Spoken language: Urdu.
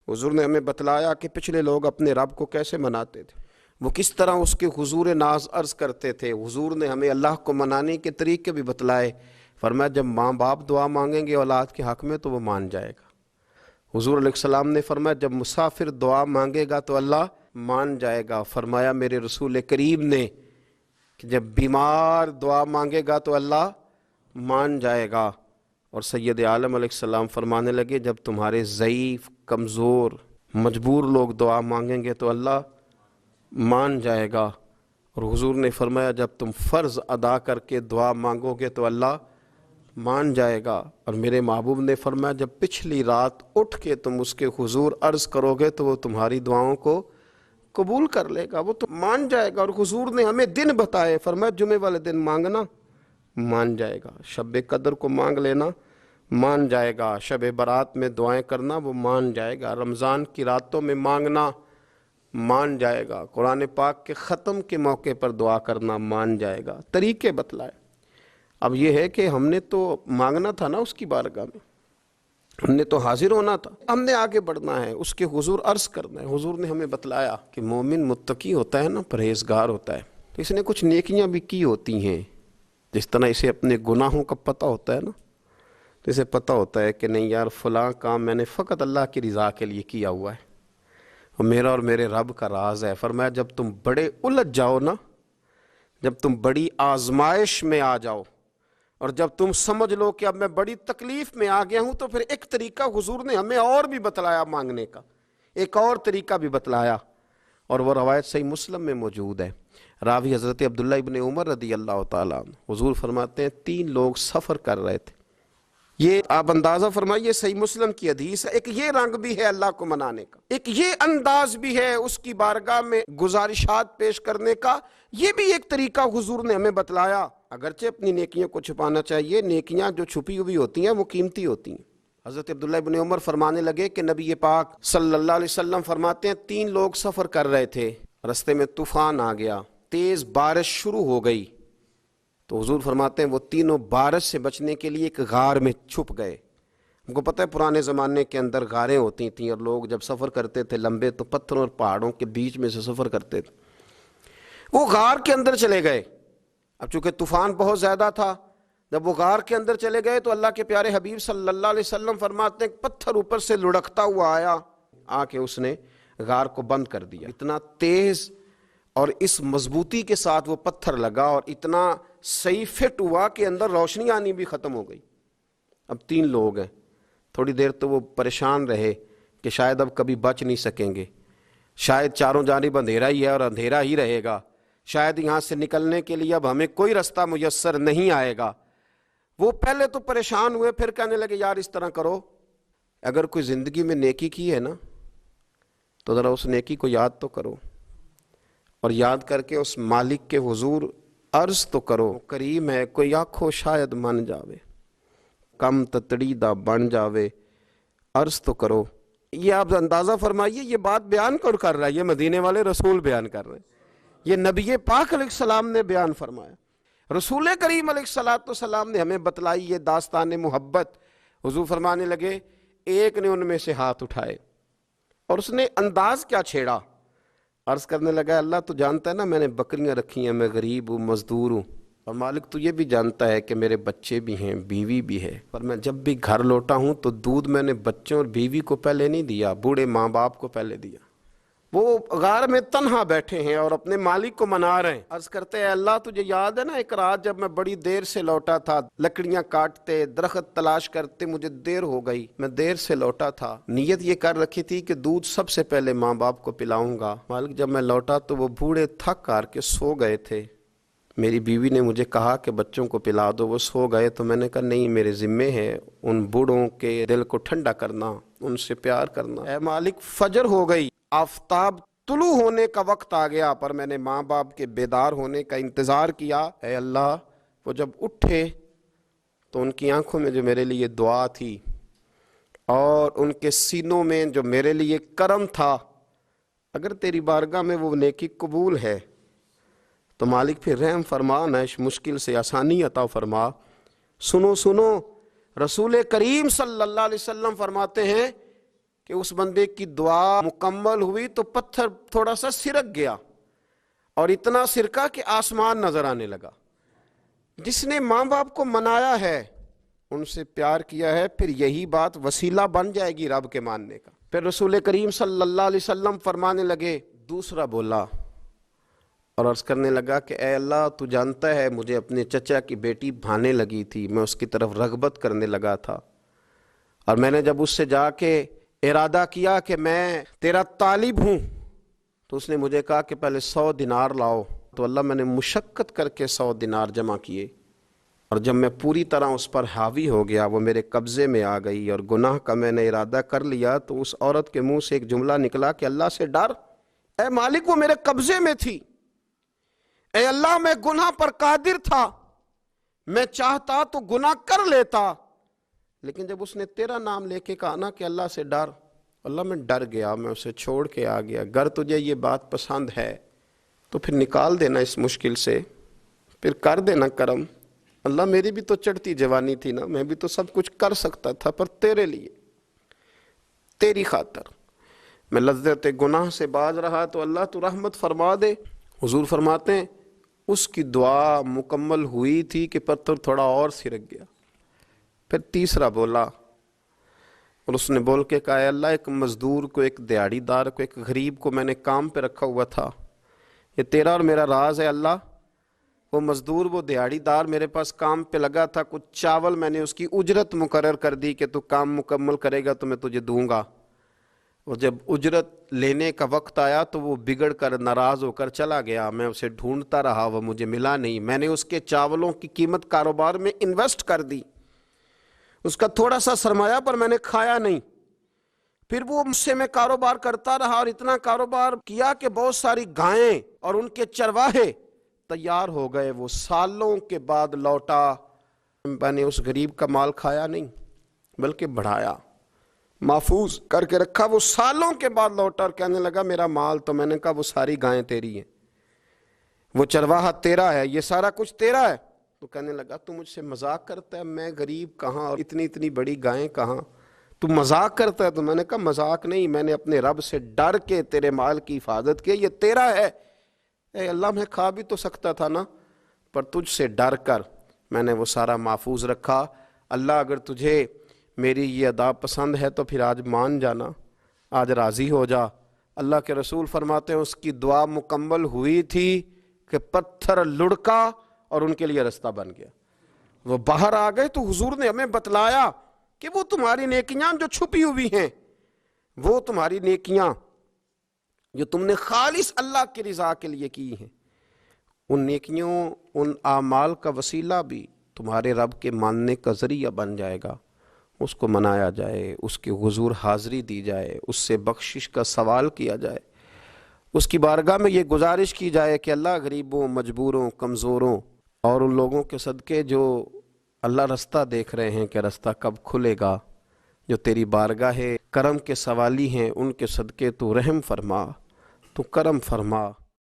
حضور نے ہمیں بتلایا کہ پچھلے لوگ اپنے رب کو کیسے مناتے تھے، وہ کس طرح اس کے حضور ناز عرض کرتے تھے۔ حضور نے ہمیں اللہ کو منانے کے طریقے بھی بتلائے۔ فرمایا جب ماں باپ دعا مانگیں گے اولاد کے حق میں تو وہ مان جائے گا۔ حضور علیہ السلام نے فرمایا جب مسافر دعا مانگے گا تو اللہ مان جائے گا۔ فرمایا میرے رسول کریم نے کہ جب بیمار دعا مانگے گا تو اللہ مان جائے گا۔ اور سید عالم علیہ السلام فرمانے لگے جب تمہارے ضعیف، کمزور، مجبور لوگ دعا مانگیں گے تو اللہ مان جائے گا۔ اور حضور نے فرمایا جب تم فرض ادا کر کے دعا مانگو گے تو اللہ مان جائے گا۔ اور میرے محبوب نے فرمایا جب پچھلی رات اٹھ کے تم اس کے حضور عرض کرو گے تو وہ تمہاری دعاؤں کو قبول کر لے گا، وہ تو مان جائے گا۔ اور حضور نے ہمیں دن بتائے، فرمایا جمعے والے دن مانگنا مان جائے گا، شب قدر کو مانگ لینا مان جائے گا، شب برات میں دعائیں کرنا وہ مان جائے گا، رمضان کی راتوں میں مانگنا مان جائے گا، قرآن پاک کے ختم کے موقع پر دعا کرنا مان جائے گا۔ طریقے بتلائے۔ اب یہ ہے کہ ہم نے تو مانگنا تھا نا اس کی بارگاہ میں، ہم نے تو حاضر ہونا تھا، ہم نے آگے بڑھنا ہے، اس کے حضور عرض کرنا ہے۔ حضور نے ہمیں بتلایا کہ مومن متقی ہوتا ہے نا، پرہیزگار ہوتا ہے، تو اس نے کچھ نیکیاں بھی کی ہوتی ہیں، جس طرح اسے اپنے گناہوں کا پتہ ہوتا ہے نا، تو اسے پتہ ہوتا ہے کہ نہیں یار فلاں کام میں نے فقط اللہ کی رضا کے لیے کیا ہوا ہے، اور میرا اور میرے رب کا راز ہے۔ فرمایا جب تم بڑے الجھ جاؤ نا، جب تم بڑی آزمائش میں آ جاؤ، اور جب تم سمجھ لو کہ اب میں بڑی تکلیف میں آ گیا ہوں، تو پھر ایک طریقہ حضور نے ہمیں اور بھی بتلایا مانگنے کا، ایک اور طریقہ بھی بتلایا، اور وہ روایت صحیح مسلم میں موجود ہے۔ راوی حضرت عبداللہ ابن عمر رضی اللہ تعالیٰ عنہ، حضور فرماتے ہیں 3 لوگ سفر کر رہے تھے، یہ آپ اندازہ فرمائیے صحیح مسلم کی حدیث ہے، ایک یہ رنگ بھی ہے اللہ کو منانے کا، ایک یہ انداز بھی ہے اس کی بارگاہ میں گزارشات پیش کرنے کا، یہ بھی ایک طریقہ حضور نے ہمیں بتلایا۔ اگرچہ اپنی نیکیوں کو چھپانا چاہیے، نیکیاں جو چھپی ہوئی ہوتی ہیں وہ قیمتی ہوتی ہیں۔ حضرت عبداللہ ابن عمر فرمانے لگے کہ نبی پاک صلی اللہ علیہ وسلم فرماتے ہیں 3 لوگ سفر کر رہے تھے، رستے میں طوفان آ گیا، تیز بارش شروع ہو گئی، تو حضور فرماتے ہیں وہ تینوں بارش سے بچنے کے لیے ایک غار میں چھپ گئے۔ ہم کو پتہ ہے پرانے زمانے کے اندر غاریں ہوتی تھیں، اور لوگ جب سفر کرتے تھے لمبے تو پتھروں اور پہاڑوں کے بیچ میں سے سفر کرتے تھے۔ وہ غار کے اندر چلے گئے، اب چونکہ طوفان بہت زیادہ تھا، جب وہ غار کے اندر چلے گئے تو اللہ کے پیارے حبیب صلی اللہ علیہ وسلم فرماتے ہیں پتھر اوپر سے لڑکتا ہوا آیا، آ کے اس نے غار کو بند کر دیا۔ اتنا تیز اور اس مضبوطی کے ساتھ وہ پتھر لگا، اور اتنا صحیح فٹ ہوا کہ اندر روشنی آنی بھی ختم ہو گئی۔ اب 3 لوگ ہیں، تھوڑی دیر تو وہ پریشان رہے کہ شاید اب کبھی بچ نہیں سکیں گے، شاید چاروں جانب اندھیرا ہی ہے اور اندھیرا ہی رہے گا، شاید یہاں سے نکلنے کے لیے اب ہمیں کوئی رستہ میسر نہیں آئے گا۔ وہ پہلے تو پریشان ہوئے، پھر کہنے لگے یار اس طرح کرو، اگر کوئی زندگی میں نیکی کی ہے نا تو ذرا اس نیکی کو یاد تو کرو، اور یاد کر کے اس مالک کے حضور عرض تو کرو، کریم ہے کوئی آنکھو شاید من جاوے، کم تتڑی دا بن جاوے، عرض تو کرو۔ یہ آپ اندازہ فرمائیے یہ بات بیان کون کر رہا ہے؟ یہ مدینے والے رسول بیان کر رہے ہیں، یہ نبی پاک علیہ السلام نے بیان فرمایا، رسول کریم علیہ السلام نے ہمیں بتلائی یہ داستان محبت۔ حضور فرمانے لگے ایک نے ان میں سے ہاتھ اٹھائے، اور اس نے انداز کیا چھیڑا، عرض کرنے لگا اللہ تو جانتا ہے نا میں نے بکریاں رکھی ہیں، میں غریب ہوں، مزدور ہوں، اور مالک تو یہ بھی جانتا ہے کہ میرے بچے بھی ہیں، بیوی بھی ہے، پر میں جب بھی گھر لوٹا ہوں تو دودھ میں نے بچوں اور بیوی کو پہلے نہیں دیا، بوڑھے ماں باپ کو پہلے دیا۔ وہ غار میں تنہا بیٹھے ہیں اور اپنے مالک کو منا رہے ہیں، عرض کرتے ہیں اللہ تجھے یاد ہے نا ایک رات جب میں بڑی دیر سے لوٹا تھا، لکڑیاں کاٹتے، درخت تلاش کرتے، مجھے دیر ہو گئی، میں دیر سے لوٹا تھا، نیت یہ کر رکھی تھی کہ دودھ سب سے پہلے ماں باپ کو پلاؤں گا، مالک جب میں لوٹا تو وہ بوڑھے تھک کر کے سو گئے تھے، میری بیوی نے مجھے کہا کہ بچوں کو پلا دو، وہ سو گئے، تو میں نے کہا نہیں میرے ذمے ہے ان بوڑھوں کے دل کو ٹھنڈا کرنا، ان سے پیار کرنا۔ اے مالک فجر ہو گئی، آفتاب طلوع ہونے کا وقت آ گیا، پر میں نے ماں باپ کے بیدار ہونے کا انتظار کیا۔ اے اللہ وہ جب اٹھے تو ان کی آنکھوں میں جو میرے لیے دعا تھی اور ان کے سینوں میں جو میرے لیے کرم تھا، اگر تیری بارگاہ میں وہ نیکی قبول ہے تو مالک پھر رحم فرما، نہ اس مشکل سے آسانی عطا فرما۔ سنو رسول کریم صلی اللہ علیہ وسلم فرماتے ہیں کہ اس بندے کی دعا مکمل ہوئی تو پتھر تھوڑا سا سرک گیا اور اتنا سرکا کہ آسمان نظر آنے لگا۔ جس نے ماں باپ کو منایا ہے، ان سے پیار کیا ہے، پھر یہی بات وسیلہ بن جائے گی رب کے ماننے کا۔ پھر رسول کریم صلی اللہ علیہ وسلم فرمانے لگے، دوسرا بولا اور عرض کرنے لگا کہ اے اللہ تو جانتا ہے مجھے اپنے چچا کی بیٹی بھانے لگی تھی، میں اس کی طرف رغبت کرنے لگا تھا، اور میں نے جب اس سے جا کے ارادہ کیا کہ میں تیرا طالب ہوں تو اس نے مجھے کہا کہ پہلے 100 دینار لاؤ، تو اللہ میں نے مشقت کر کے 100 دینار جمع کیے، اور جب میں پوری طرح اس پر حاوی ہو گیا، وہ میرے قبضے میں آ گئی اور گناہ کا میں نے ارادہ کر لیا، تو اس عورت کے منہ سے ایک جملہ نکلا کہ اللہ سے ڈر، اے مالک وہ میرے قبضے میں تھی، اے اللہ میں گناہ پر قادر تھا، میں چاہتا تو گناہ کر لیتا، لیکن جب اس نے تیرا نام لے کے کہا نا کہ اللہ سے ڈر، اللہ میں ڈر گیا، میں اسے چھوڑ کے آ گیا۔ اگر تجھے یہ بات پسند ہے تو پھر نکال دینا اس مشکل سے، پھر کر دینا کرم۔ اللہ میری بھی تو چڑھتی جوانی تھی نا، میں بھی تو سب کچھ کر سکتا تھا، پر تیرے لیے، تیری خاطر میں لذت گناہ سے باز رہا، تو اللہ تو رحمت فرما دے۔ حضور فرماتے ہیں اس کی دعا مکمل ہوئی تھی کہ پتھر تھوڑا اور سرک گیا۔ پھر تیسرا بولا اور اس نے بول کے کہا، اے اللہ ایک مزدور کو، ایک دیہڑی دار کو، ایک غریب کو میں نے کام پہ رکھا ہوا تھا، یہ تیرا اور میرا راز ہے اللہ۔ وہ مزدور، وہ دیہڑی دار میرے پاس کام پہ لگا تھا، کچھ چاول میں نے اس کی اجرت مقرر کر دی کہ تو کام مکمل کرے گا تو میں تجھے دوں گا، اور جب اجرت لینے کا وقت آیا تو وہ بگڑ کر ناراض ہو کر چلا گیا، میں اسے ڈھونڈتا رہا، وہ مجھے ملا نہیں، میں نے اس کے چاولوں کی قیمت کاروبار میں انویسٹ کر دی، اس کا تھوڑا سا سرمایہ پر میں نے کھایا نہیں، پھر وہ مجھ سے میں کاروبار کرتا رہا اور اتنا کاروبار کیا کہ بہت ساری گائیں اور ان کے چرواہے تیار ہو گئے، وہ سالوں کے بعد لوٹا، میں نے اس غریب کا مال کھایا نہیں بلکہ بڑھایا، محفوظ کر کے رکھا، وہ سالوں کے بعد لوٹا اور کہنے لگا میرا مال، تو میں نے کہا وہ ساری گائیں تیری ہیں، وہ چرواہا تیرا ہے، یہ سارا کچھ تیرا ہے، تو کہنے لگا تو مجھ سے مذاق کرتا ہے، میں غریب کہاں اور اتنی بڑی گائیں کہاں، تو مذاق کرتا ہے؟ تو میں نے کہا مذاق نہیں، میں نے اپنے رب سے ڈر کے تیرے مال کی حفاظت کی، یہ تیرا ہے، اے اللہ میں کھا بھی تو سکتا تھا نا، پر تجھ سے ڈر کر میں نے وہ سارا محفوظ رکھا۔ اللہ اگر تجھے میری یہ ادا پسند ہے تو پھر آج مان جانا، آج راضی ہو جا۔ اللہ کے رسول فرماتے ہیں اس کی دعا مکمل ہوئی تھی کہ پتھر لڑکا اور ان کے لیے رستہ بن گیا، وہ باہر آ گئے، تو حضور نے ہمیں بتلایا کہ وہ تمہاری نیکیاں جو چھپی ہوئی ہیں، وہ تمہاری نیکیاں جو تم نے خالص اللہ کی رضا کے لیے کی ہیں، ان نیکیوں، ان اعمال کا وسیلہ بھی تمہارے رب کے ماننے کا ذریعہ بن جائے گا، اس کو منایا جائے، اس کے حضور حاضری دی جائے، اس سے بخشش کا سوال کیا جائے، اس کی بارگاہ میں یہ گزارش کی جائے کہ اللہ غریبوں، مجبوروں، کمزوروں اور ان لوگوں کے صدقے جو اللہ رستہ دیکھ رہے ہیں کہ رستہ کب کھلے گا، جو تیری بارگاہ کرم کے سوالی ہیں، ان کے صدقے تو رحم فرما، تو کرم فرما۔